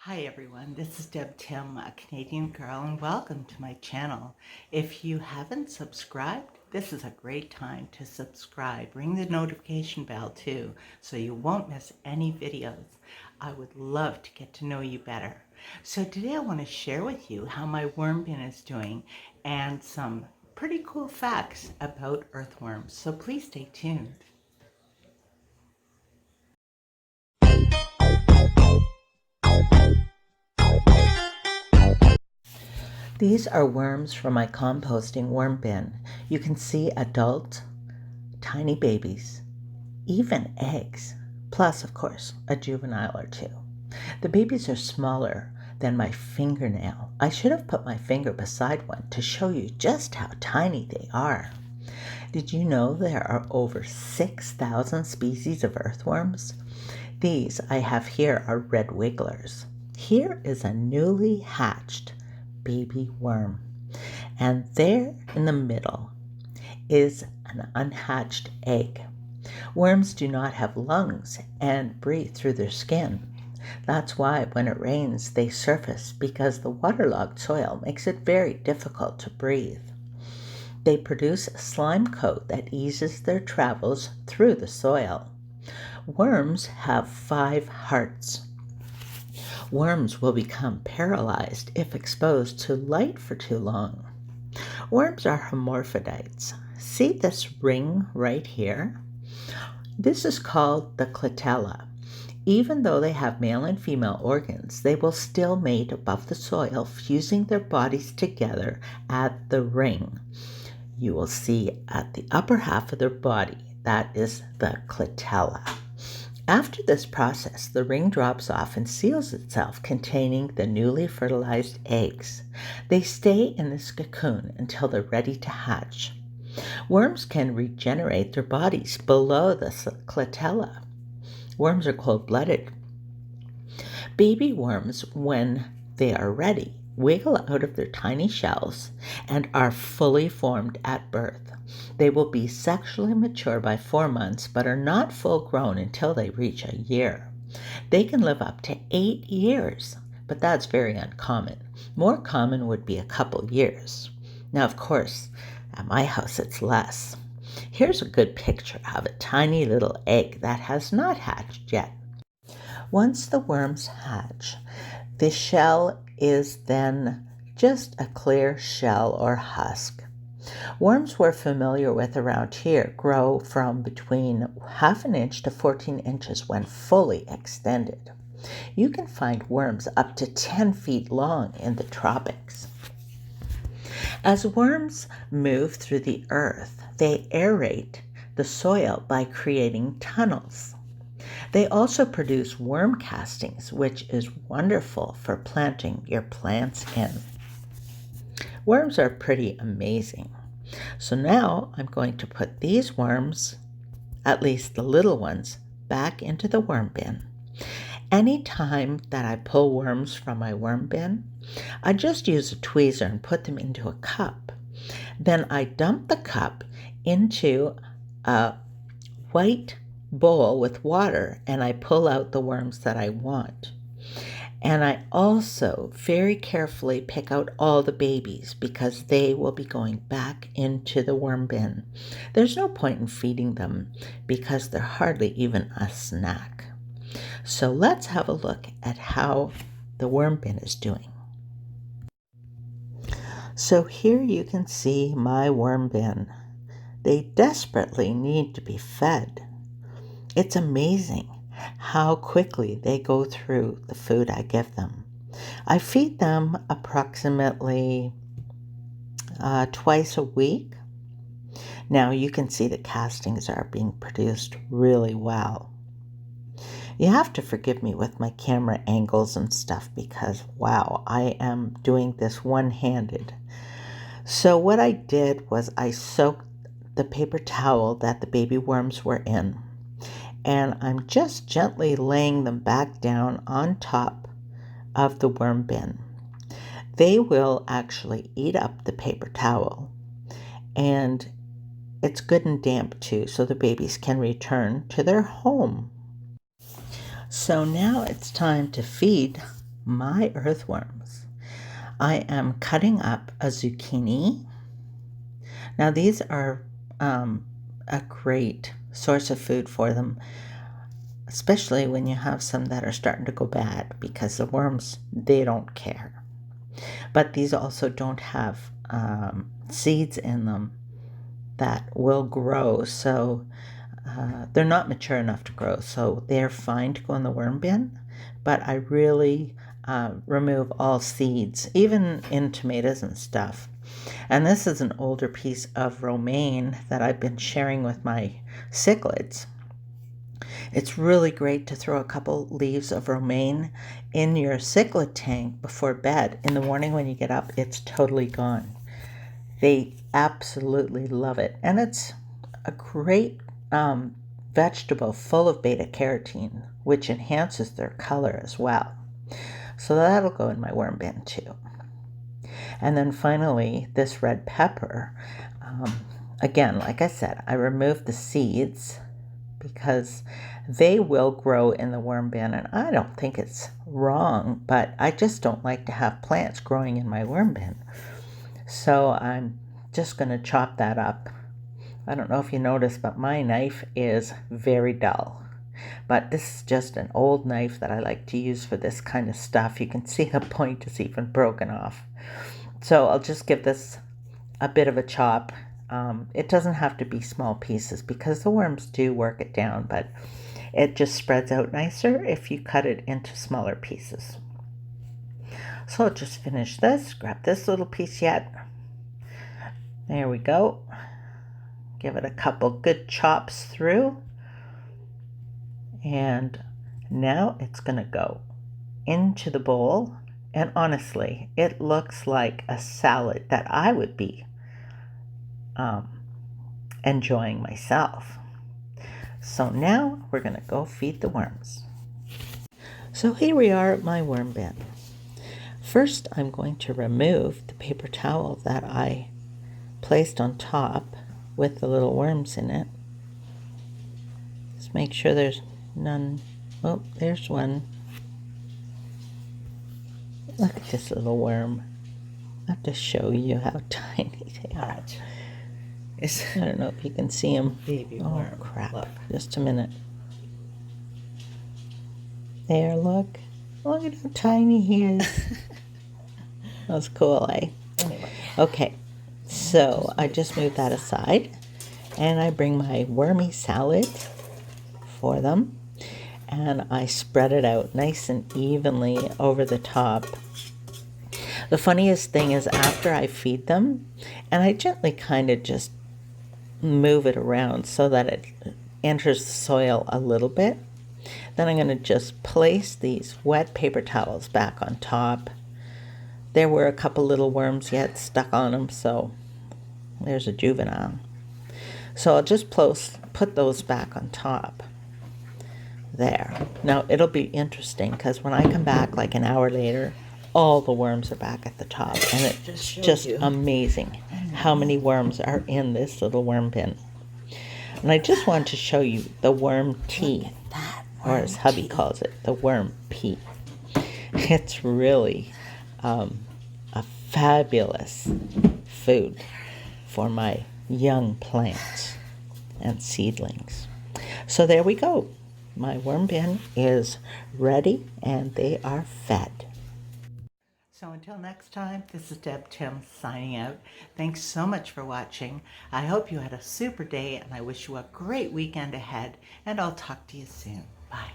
Hi everyone, this is Deb Tim, a Canadian girl, and welcome to my channel. If you haven't subscribed, this is a great time to subscribe. Ring the notification bell too, so you won't miss any videos. I would love to get to know you better. So today I want to share with you how my worm bin is doing and some pretty cool facts about earthworms. So please stay tuned. These are worms from my composting worm bin. You can see adult, tiny babies, even eggs, plus, of course, a juvenile or two. The babies are smaller than my fingernail. I should have put my finger beside one to show you just how tiny they are. Did you know there are over 6,000 species of earthworms? These I have here are red wigglers. Here is a newly hatched baby worm. And there in the middle is an unhatched egg. Worms do not have lungs and breathe through their skin. That's why when it rains they surface, because the waterlogged soil makes it very difficult to breathe. They produce a slime coat that eases their travels through the soil. Worms have 5 hearts. Worms will become paralyzed if exposed to light for too long. Worms are hermaphrodites. See this ring right here? This is called the clitella. Even though they have male and female organs, they will still mate above the soil, fusing their bodies together at the ring. You will see at the upper half of their body, that is the clitella. After this process, the ring drops off and seals itself, containing the newly fertilized eggs. They stay in this cocoon until they're ready to hatch. Worms can regenerate their bodies below the clitella. Worms are cold-blooded. Baby worms, when they are ready, wiggle out of their tiny shells and are fully formed at birth. They will be sexually mature by 4 months, but are not full grown until they reach a year. They can live up to 8 years, but that's very uncommon. More common would be a couple years. Now, of course, at my house it's less. Here's a good picture of a tiny little egg that has not hatched yet. Once the worms hatch, the shell is then just a clear shell or husk. Worms we're familiar with around here grow from between 1/2 inch to 14 inches when fully extended. You can find worms up to 10 feet long in the tropics. As worms move through the earth, they aerate the soil by creating tunnels. They also produce worm castings, which is wonderful for planting your plants in. Worms are pretty amazing. So now I'm going to put these worms, at least the little ones, back into the worm bin. Anytime that I pull worms from my worm bin, I just use a tweezer and put them into a cup. Then I dump the cup into a white bowl with water, and I pull out the worms that I want. And I also very carefully pick out all the babies, because they will be going back into the worm bin. There's no point in feeding them because they're hardly even a snack. So let's have a look at how the worm bin is doing. So here you can see my worm bin. They desperately need to be fed. It's amazing how quickly they go through the food I give them. I feed them approximately twice a week. Now you can see the castings are being produced really well. You have to forgive me with my camera angles and stuff because, wow, I am doing this one-handed. So what I did was I soaked the paper towel that the baby worms were in, and I'm just gently laying them back down on top of the worm bin. They will actually eat up the paper towel, and it's good and damp too, so the babies can return to their home. So now it's time to feed my earthworms. I am cutting up a zucchini. Now these are a great source of food for them, especially when you have some that are starting to go bad, because the worms, they don't care. But these also don't have seeds in them that will grow, so they're not mature enough to grow, so they're fine to go in the worm bin. But I really remove all seeds, even in tomatoes and stuff. And this is an older piece of romaine that I've been sharing with my cichlids. It's really great to throw a couple leaves of romaine in your cichlid tank before bed. In the morning when you get up, it's totally gone. They absolutely love it. And it's a great vegetable full of beta carotene, which enhances their color as well. So that'll go in my worm bin too. And then finally, this red pepper. Again, like I said, I removed the seeds because they will grow in the worm bin, and I don't think it's wrong, but I just don't like to have plants growing in my worm bin. So I'm just going to chop that up. I don't know if you noticed, but my knife is very dull. But this is just an old knife that I like to use for this kind of stuff. You can see the point is even broken off. So I'll just give this a bit of a chop. It doesn't have to be small pieces because the worms do work it down, but it just spreads out nicer if you cut it into smaller pieces. So I'll just finish this, grab this little piece yet. There we go. Give it a couple good chops through. And now it's going to go into the bowl. And honestly, it looks like a salad that I would be enjoying myself. So now we're going to go feed the worms. So here we are at my worm bin. First, I'm going to remove the paper towel that I placed on top with the little worms in it. Just make sure there's none. Oh, there's one. Look at this little worm. I have to show you how tiny they are. I don't know if you can see him. Baby worm. Oh, crap. Look. Just a minute. There, look. Look at how tiny he is. That's cool, eh? Anyway. Okay, so I just moved that aside, and I bring my wormy salad for them, and I spread it out nice and evenly over the top. The funniest thing is after I feed them, and I gently kind of just move it around so that it enters the soil a little bit, then I'm going to just place these wet paper towels back on top. There were a couple little worms yet stuck on them, so there's a juvenile. So I'll just put those back on top. There. Now it'll be interesting because when I come back like an hour later, all the worms are back at the top, and it's just amazing how many worms are in this little worm bin. And I just wanted to show you the worm tea, or as hubby calls it, the worm pea. It's really a fabulous food for my young plants and seedlings. So there we go. My worm bin is ready and they are fed. So until next time, this is Deb Tim signing out. Thanks so much for watching. I hope you had a super day and I wish you a great weekend ahead, and I'll talk to you soon. Bye.